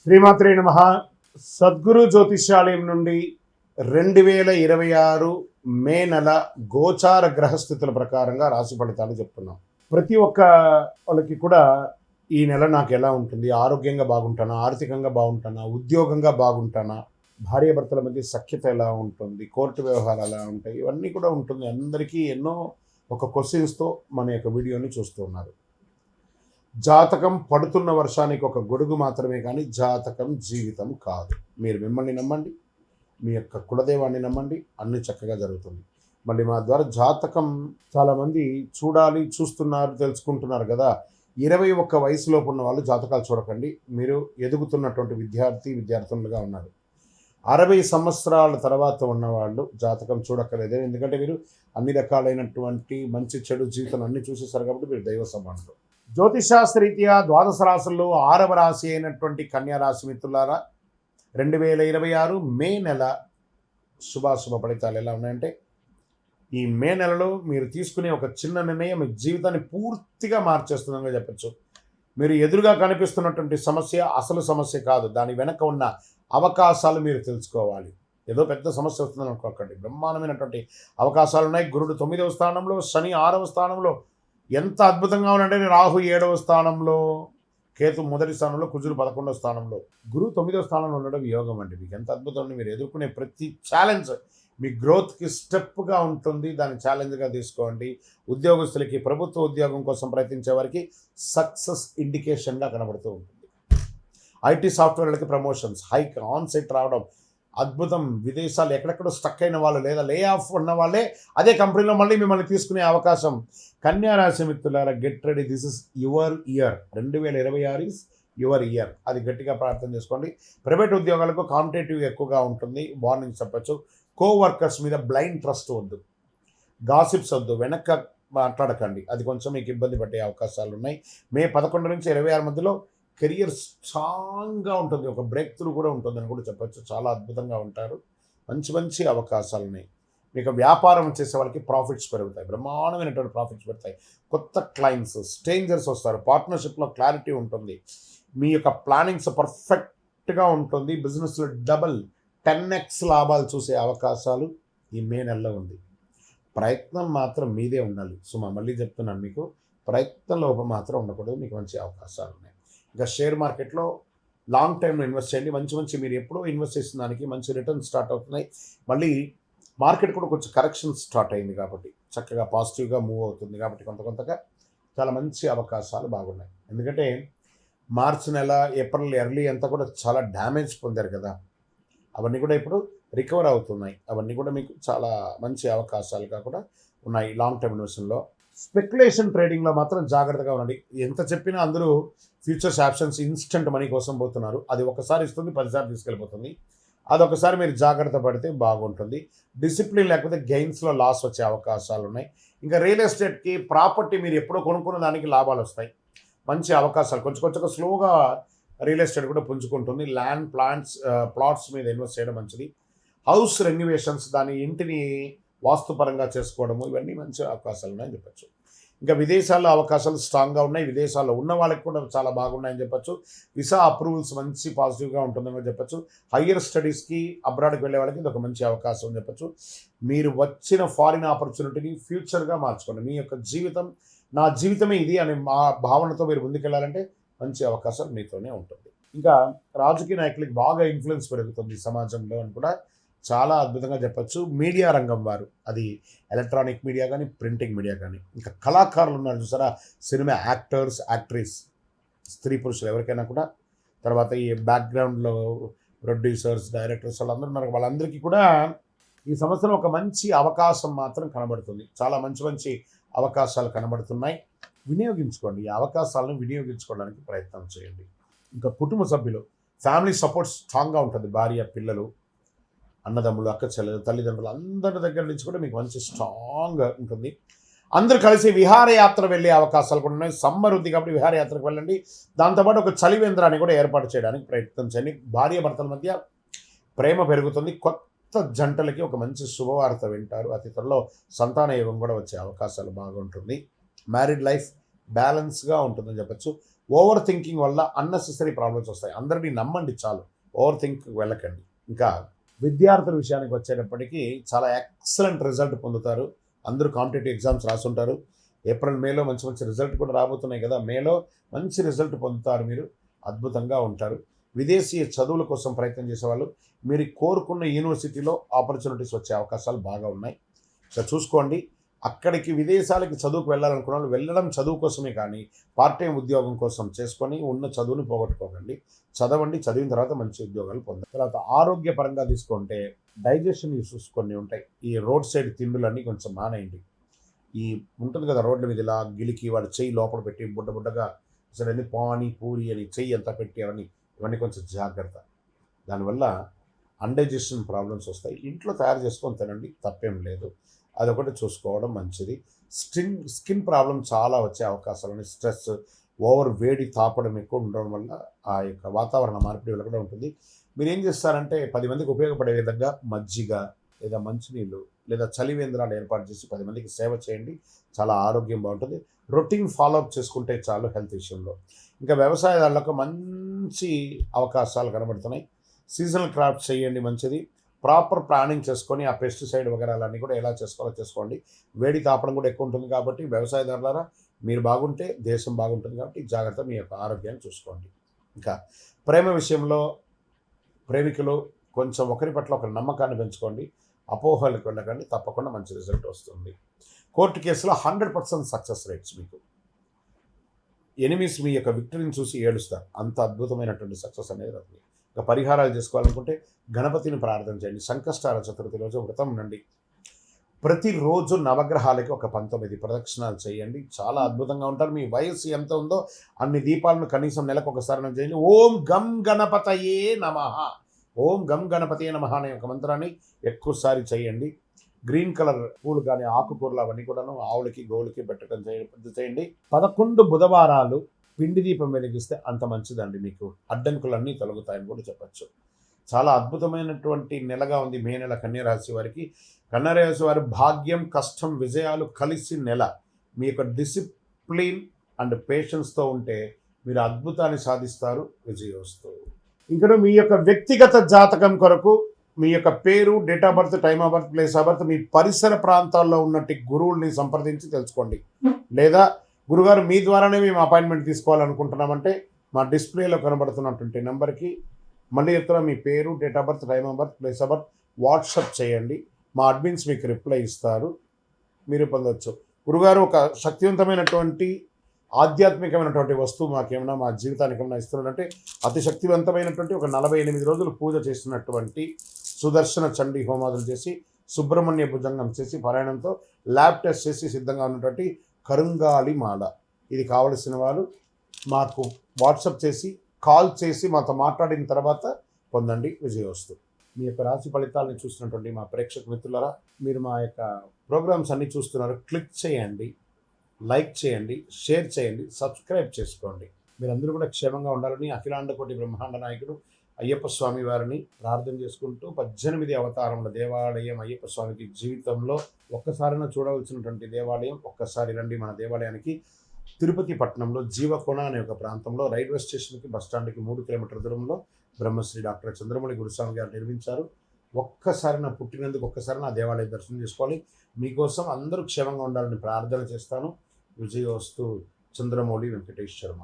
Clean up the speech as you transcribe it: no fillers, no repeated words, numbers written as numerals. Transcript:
శ్రీమాత్రే నమః. సద్గురు జ్యోతిష్యాలయం నుండి 2026 మే నెల గోచార గ్రహస్థితుల ప్రకారంగా రాశి ఫలితాలు చెప్తున్నాం. ప్రతి ఒక్క వాళ్ళకి కూడా ఈ నెల నాకు ఎలా ఉంటుంది, ఆరోగ్యంగా బాగుంటానా, ఆర్థికంగా బాగుంటానా, ఉద్యోగంగా బాగుంటానా, భార్యాభర్తల మధ్య సఖ్యత ఎలా ఉంటుంది, కోర్టు వ్యవహారాలు ఎలా ఉంటాయి, ఇవన్నీ కూడా ఉంటుంది. అందరికీ ఎన్నో ఒక క్వశ్చన్స్తో మన యొక్క వీడియోని చూస్తూ ఉన్నారు. జాతకం పడుతున్న వర్షానికి ఒక గొడుగు మాత్రమే, కానీ జాతకం జీవితం కాదు. మీరు మిమ్మల్ని నమ్మండి, మీ యొక్క కులదైవాన్ని నమ్మండి, అన్ని చక్కగా జరుగుతుంది. మళ్ళీ మా ద్వారా జాతకం చాలామంది చూస్తున్నారు, తెలుసుకుంటున్నారు కదా. 21 వయసులోపు ఉన్న వాళ్ళు జాతకాలు చూడకండి. మీరు ఎదుగుతున్నటువంటి విద్యార్థులుగా ఉన్నారు. 60 సంవత్సరాల తర్వాత ఉన్నవాళ్ళు జాతకం చూడక్కర్లేదు. ఎందుకంటే మీరు అన్ని రకాలైనటువంటి మంచి చెడు జీవితం అన్ని చూసేసారు కాబట్టి మీరు దైవ సమానులు. జ్యోతిషాస్త్రరీత్యా ద్వాదశ రాశుల్లో 6వ రాశి అయినటువంటి కన్యా రాశి మిత్రులారా, 2026 మే నెల శుభాశుభ ఫలితాలు ఎలా ఉన్నాయంటే, ఈ మే నెలలో మీరు తీసుకునే ఒక చిన్న నిర్ణయం మీ జీవితాన్ని పూర్తిగా మార్చేస్తుందని చెప్పచ్చు. మీరు ఎదురుగా కనిపిస్తున్నటువంటి సమస్య అసలు సమస్య కాదు, దాని వెనక ఉన్న అవకాశాలు మీరు తెలుసుకోవాలి. ఏదో పెద్ద సమస్య వస్తుందని అనుకోకండి, బ్రహ్మాండమైనటువంటి అవకాశాలు ఉన్నాయి. గురుడు 9వ స్థానంలో, శని 6వ స్థానంలో. ఎంత అద్భుతంగా ఉందంటే, రాహు 7వ స్థానంలో, కేతు 1వ స్థానంలో, కుజుడు 11వ స్థానంలో, గురువు 9వ స్థానంలో ఉండడం యోగం అండి. మీకు ఎంత అద్భుతం. మీరు ఎదుర్కొనే ప్రతి ఛాలెంజ్ మీ గ్రోత్కి స్టెప్గా ఉంటుంది. దాన్ని ఛాలెంజ్గా తీసుకోండి. ఉద్యోగస్తులకి, ప్రభుత్వ ఉద్యోగం కోసం ప్రయత్నించే వారికి సక్సెస్ ఇండికేషన్గా కనబడుతూ ఉంటుంది. ఐటీ సాఫ్ట్వేర్లకి ప్రమోషన్స్, హైక్, ఆన్ సైట్ రావడం అద్భుతం. విదేశాలు ఎక్కడెక్కడో స్టక్ అయిన వాళ్ళు లేదా లే ఆఫ్ ఉన్న వాళ్ళే అదే కంపెనీలో మళ్ళీ మిమ్మల్ని తీసుకునే అవకాశం. కన్యా రాశి మిత్రులారా, get ready, this is your year. 2026 is your year. అది గట్టిగా ప్రార్థన చేసుకోండి. ప్రైవేట్ ఉద్యోగాలకు కాంపిటేటివ్ ఎక్కువగా ఉంటుంది. వార్నింగ్ చెప్పచ్చు. కోవర్కర్స్ మీద బ్లైండ్ ట్రస్ట్ వద్దు, గాసిప్స్ వద్దు, వెనక్కి మాట్లాడకండి. అది కొంచెం మీకు ఇబ్బంది పడే అవకాశాలు ఉన్నాయి. మే 11 నుంచి 26 మధ్యలో కెరియర్ స్ట్రాంగ్గా ఉంటుంది. ఒక బ్రేక్ త్రూ కూడా ఉంటుందని కూడా చెప్పచ్చు. చాలా అద్భుతంగా ఉంటారు. మంచి మంచి అవకాశాలు ఉన్నాయి. మీకు వ్యాపారం చేసే వాళ్ళకి ప్రాఫిట్స్ పెరుగుతాయి, బ్రహ్మాండమైనటువంటి ప్రాఫిట్స్ పెడతాయి. కొత్త క్లయింట్స్, స్ట్రేంజర్స్ వస్తారు. పార్ట్నర్షిప్లో క్లారిటీ ఉంటుంది. మీ యొక్క ప్లానింగ్స్ పర్ఫెక్ట్గా ఉంటుంది. బిజినెస్లో డబల్ 10x లాభాలు చూసే అవకాశాలు ఈ మే నెలలో ఉంది. ప్రయత్నం మాత్రం మీదే ఉండాలి. మళ్ళీ చెప్తున్నాను, మీకు ప్రయత్నం లోపం మాత్రం ఉండకూడదు. మీకు మంచి అవకాశాలు ఉన్నాయి. ఇంకా షేర్ మార్కెట్లో లాంగ్ టైంలో ఇన్వెస్ట్ చేయండి. మంచి మీరు ఎప్పుడో ఇన్వెస్ట్ చేసిన దానికి మంచి రిటర్న్ స్టార్ట్ అవుతున్నాయి. మళ్ళీ మార్కెట్ కూడా కొంచెం కరెక్షన్ స్టార్ట్ అయింది కాబట్టి చక్కగా పాజిటివ్గా మూవ్ అవుతుంది. కాబట్టి కొంతగా చాలా మంచి అవకాశాలు బాగున్నాయి. ఎందుకంటే మార్చి నెల, ఏప్రిల్ ఎర్లీ అంతా కూడా చాలా డ్యామేజ్ పొందారు కదా. అవన్నీ కూడా ఇప్పుడు రికవర్ అవుతున్నాయి. అవన్నీ కూడా మీకు చాలా మంచి అవకాశాలుగా కూడా ఉన్నాయి. లాంగ్ టర్మ్ ఇన్వెస్ట్మెంట్లో, స్పెక్యులేషన్ ట్రేడింగ్లో మాత్రం జాగ్రత్తగా ఉండండి. ఎంత చెప్పినా అందరూ ఫ్యూచర్స్ ఆప్షన్స్, ఇన్స్టెంట్ మనీ కోసం పోతున్నారు. అది ఒకసారి ఇస్తుంది, 10 సార్లు తీసుకెళ్ళిపోతుంది. అదొకసారి మీరు జాగ్రత్త పడితే బాగుంటుంది. డిసిప్లిన్ లేకపోతే గెయిన్స్లో లాస్ వచ్చే అవకాశాలు ఉన్నాయి. ఇంకా రియల్ ఎస్టేట్కి, ప్రాపర్టీ మీరు ఎప్పుడో కొనుక్కున్న దానికి లాభాలు వస్తాయి. మంచి అవకాశాలు. కొంచెం స్లోగా రియల్ ఎస్టేట్ కూడా పుంజుకుంటుంది. ల్యాండ్, ప్లాట్స్ మీద ఇన్వెస్ట్ చేయడం మంచిది. హౌస్ రెన్యువేషన్స్, దాని ఇంటిని వాస్తుపరంగా చేసుకోవడము, ఇవన్నీ మంచి అవకాశాలు ఉన్నాయని చెప్పచ్చు. ఇంకా విదేశాల్లో అవకాశాలు స్ట్రాంగ్గా ఉన్నాయి. విదేశాల్లో ఉన్న వాళ్ళకి కూడా చాలా బాగున్నాయని చెప్పచ్చు. వీసా అప్రూవల్స్ మంచి పాజిటివ్గా ఉంటుందని చెప్పచ్చు. హయ్యర్ స్టడీస్కి, అబ్రాడ్కి వెళ్ళే వాళ్ళకి ఇది ఒక మంచి అవకాశం అని చెప్పచ్చు. మీరు వచ్చిన ఫారిన్ ఆపర్చునిటీని ఫ్యూచర్గా మార్చుకోండి. మీ యొక్క జీవితం, నా జీవితమే ఇది అనే భావనతో మీరు ముందుకెళ్ళాలంటే మంచి అవకాశం మీతోనే ఉంటుంది. ఇంకా రాజకీయ నాయకులకి బాగా ఇన్ఫ్లుయెన్స్ పెరుగుతుంది సమాజంలో అని కూడా చాలా అద్భుతంగా చెప్పచ్చు. మీడియా రంగం వారు, అది ఎలక్ట్రానిక్ మీడియా కానీ, ప్రింటింగ్ మీడియా కానీ, ఇంకా కళాకారులు ఉన్నారు చూసారా, సినిమా యాక్టర్స్, యాక్ట్రెస్, స్త్రీ పురుషులు ఎవరికైనా కూడా, తర్వాత ఈ బ్యాక్గ్రౌండ్లో ప్రొడ్యూసర్స్, డైరెక్టర్స్ వాళ్ళందరూ ఉన్నారు. వాళ్ళందరికీ కూడా ఈ సంవత్సరం ఒక మంచి అవకాశం మాత్రం కనబడుతుంది. చాలా మంచి అవకాశాలు కనబడుతున్నాయి. వినియోగించుకోండి. ఈ అవకాశాలను వినియోగించుకోవడానికి ప్రయత్నం చేయండి. ఇంకా కుటుంబ సభ్యులు, ఫ్యామిలీ సపోర్ట్ స్ట్రాంగ్గా ఉంటుంది. భార్య, పిల్లలు, అన్నదమ్ములు, అక్క చెల్లెలు, తల్లిదండ్రులు అందరి దగ్గర నుంచి కూడా మీకు మంచి స్ట్రాంగ్గా ఉంటుంది. అందరూ కలిసి విహారయాత్ర వెళ్ళే అవకాశాలు కూడా ఉన్నాయి. సమ్మర్ ఉంది కాబట్టి విహారయాత్రకు వెళ్ళండి. దాంతోపాటు ఒక చలివేంద్రాన్ని కూడా ఏర్పాటు చేయడానికి ప్రయత్నం చేయండి. భార్య భర్తల మధ్య ప్రేమ పెరుగుతుంది. కొత్త జంటలకి ఒక మంచి శుభవార్త వింటారు. అతి త్వరలో సంతాన యోగం కూడా వచ్చే అవకాశాలు బాగుంటుంది. మ్యారీడ్ లైఫ్ బ్యాలెన్స్గా ఉంటుందని చెప్పచ్చు. ఓవర్ థింకింగ్ వల్ల అన్నెసెసరీ ప్రాబ్లమ్స్ వస్తాయి. అందరినీ నమ్మండి చాలు, ఓవర్ థింక్ వెళ్ళకండి. ఇంకా విద్యార్థుల విషయానికి వచ్చేటప్పటికీ చాలా ఎక్సలెంట్ రిజల్ట్ పొందుతారు. అందరూ కాంపిటేటివ్ ఎగ్జామ్స్ రాసుంటారు. ఏప్రిల్ మేలో మంచి మంచి రిజల్ట్ కూడా రాబోతున్నాయి కదా, మేలో మంచి రిజల్ట్ పొందుతారు, మీరు అద్భుతంగా ఉంటారు. విదేశీయ చదువుల కోసం ప్రయత్నం చేసేవాళ్ళు మీరు కోరుకున్న యూనివర్సిటీలో ఆపర్చునిటీస్ వచ్చే అవకాశాలు బాగా ఉన్నాయి. సో చూసుకోండి. అక్కడికి విదేశాలకి చదువుకు వెళ్ళాలనుకున్న వాళ్ళు వెళ్ళడం చదువు కోసమే కానీ పార్ట్ టైం ఉద్యోగం కోసం చేసుకొని ఉన్న చదువుని పోగొట్టుకోకండి. చదవండి, చదివిన తర్వాత మంచి ఉద్యోగాలు పొందాలి. తర్వాత ఆరోగ్యపరంగా తీసుకుంటే డైజెషన్ ఇష్యూస్ కొన్ని ఉంటాయి. ఈ రోడ్ సైడ్ తిండులన్నీ కొంచెం మానేయండి. ఈ ఉంటుంది కదా రోడ్ల మీద ఇలా గిలికి వాడు చెయ్యి లోపల పెట్టి బుడ్డగా అసలు అన్ని పానీ పూరి అని చెయ్యి అంతా పెట్టి ఇవన్నీ కొంచెం జాగ్రత్త. దానివల్ల అన్డైజెషన్ ప్రాబ్లమ్స్ వస్తాయి. ఇంట్లో తయారు చేసుకొని తినండి, తప్పేం లేదు. అదొకటి చూసుకోవడం మంచిది. స్కిన్ ప్రాబ్లం చాలా వచ్చే అవకాశాలు ఉన్నాయి. స్ట్రెస్, ఓవర్ వేడి తాపడం ఎక్కువ ఉండడం వల్ల ఆ యొక్క వాతావరణ మార్పిడి వల్ల కూడా ఉంటుంది. మీరు ఏం చేస్తారంటే 10 మందికి ఉపయోగపడే విధంగా మజ్జిగ లేదా మంచినీళ్ళు లేదా చలివేంద్రాలు ఏర్పాటు చేసి 10 మందికి సేవ చేయండి. చాలా ఆరోగ్యం బాగుంటుంది. రొటీన్ ఫాలోఅప్ చేసుకుంటే చాలు హెల్త్ విషయంలో. ఇంకా వ్యవసాయదారులకు మంచి అవకాశాలు కనబడుతున్నాయి. సీజనల్ క్రాప్స్ చేయండి, మంచిది. ప్రాపర్ ప్లానింగ్ చేసుకొని ఆ పెస్టిసైడ్ వగేరాలన్నీ కూడా ఎలా చేసుకోవాలో చేసుకోండి. వేడి తాపడం కూడా ఎక్కువ ఉంటుంది కాబట్టి వ్యవసాయదారులారా మీరు బాగుంటే దేశం బాగుంటుంది కాబట్టి జాగ్రత్త, మీ యొక్క ఆరోగ్యాన్ని చూసుకోండి. ఇంకా ప్రేమ విషయంలో ప్రేమికులు కొంచెం ఒకరి పట్ల ఒక నమ్మకాన్ని పెంచుకోండి. అపోహలకు వెళ్ళకండి, తప్పకుండా మంచి రిజల్ట్ వస్తుంది. కోర్టు కేసులో 100% సక్సెస్ రేట్స్. మీకు ఎనిమీస్ మీ యొక్క విక్టరీని చూసి ఏడుస్తారు. అంత అద్భుతమైనటువంటి సక్సెస్ అనేది ఉంది. ఇంకా పరిహారాలు చేసుకోవాలనుకుంటే గణపతిని ప్రార్థన చేయండి. సంకష్టాల చతుర్థి రోజు వ్రతం ఉండండి. ప్రతిరోజు నవగ్రహాలకి ఒక 19 ప్రదక్షిణాలు చేయండి. చాలా అద్భుతంగా ఉంటారు. మీ వయస్సు ఎంత ఉందో అన్ని దీపాలను కనీసం నెలకు ఒకసారి చేయండి. ఓం గం గణపతయే నమః, ఓం గం గణపతయే నమః అనే ఒక మంత్రాన్ని ఎక్కువసారి చేయండి. గ్రీన్ కలర్ పూలు కానీ ఆకుకూరలు అవన్నీ కూడాను ఆవులకి గోవులకి పెట్టడం చేయండి. 11 బుధవారాలు పిండి దీపం వెలిగిస్తే అంత మంచిదండి. మీకు అడ్డంకులన్నీ తొలగుతాయని కూడా చెప్పచ్చు. చాలా అద్భుతమైనటువంటి నెలగా ఉంది మే నెల కన్యరాశి వారికి. కన్యరాశి వారి భాగ్యం, కష్టం, విజయాలు కలిసి నెల. మీ యొక్క డిసిప్లిన్ అండ్ పేషెన్స్తో ఉంటే మీరు అద్భుతాన్ని సాధిస్తారు. విజయోస్తు. ఇంకా మీ యొక్క వ్యక్తిగత జాతకం కొరకు మీ యొక్క పేరు, date of birth, time of birth, place of birth, మీ పరిసర ప్రాంతాల్లో ఉన్నట్టు గురువుల్ని సంప్రదించి తెలుసుకోండి. లేదా గురుగారు మీ ద్వారానే మేము అపాయింట్మెంట్ తీసుకోవాలనుకుంటున్నామంటే మా డిస్ప్లేలో కనబడుతున్నటువంటి నెంబర్కి మళ్ళీ చెప్తున్నా, మీ పేరు, date of birth, time of birth, place of birth WhatsApp చేయండి. మా అడ్మిన్స్ మీకు రిప్లై ఇస్తారు, మీరు పొందవచ్చు. గురుగారు ఒక శక్తివంతమైనటువంటి ఆధ్యాత్మికమైనటువంటి వస్తువు మాకేమైనా మా జీవితానికి ఏమైనా ఇస్తున్నాడంటే అతి శక్తివంతమైనటువంటి ఒక 48 రోజులు పూజ చేస్తున్నటువంటి సుదర్శన చండీ హోమాదులు చేసి సుబ్రహ్మణ్య భుజంగం చేసి పారాయణంతో ల్యాబ్ టెస్ట్ చేసి సిద్ధంగా ఉన్నటువంటి కరుంగాలి మాల. ఇది కావలసిన వాళ్ళు మాకు వాట్సాప్ చేసి కాల్ చేసి మాతో మాట్లాడిన తర్వాత పొందండి. విజయోస్తు. మీ యొక్క రాశి ఫలితాలని చూస్తున్నటువంటి మా ప్రేక్షక మిత్రులారా, మీరు మా యొక్క ప్రోగ్రామ్స్ అన్నీ చూస్తున్నారు. క్లిక్ చేయండి, లైక్ చేయండి, షేర్ చేయండి, సబ్స్క్రైబ్ చేసుకోండి. మీరందరూ కూడా క్షేమంగా ఉండాలని అఖిలాండ కోటి బ్రహ్మాండ నాయకుడు అయ్యప్ప స్వామి వారిని ప్రార్థన చేసుకుంటూ 18 అవతారముల దేవాలయం అయ్యప్ప స్వామికి జీవితంలో ఒక్కసారైనా చూడవలసినటువంటి దేవాలయం. ఒక్కసారి రండి మన దేవాలయానికి. తిరుపతి పట్టణంలో జీవకోణ అనే ఒక ప్రాంతంలో రైల్వే స్టేషన్కి బస్టాండ్కి 3 కిలోమీటర్ల దూరంలో బ్రహ్మశ్రీ డాక్టర్ చంద్రమౌళి గురుస్వామి గారు నిర్మించారు. ఒక్కసారి నా పుట్టినందుకు ఒక్కసారి నా దేవాలయం దర్శనం చేసుకోవాలి. మీకోసం అందరూ క్షేమంగా ఉండాలని ప్రార్థన చేస్తాను. విజయోస్తు. చంద్రమౌళి వెంకటేష్ శర్మ.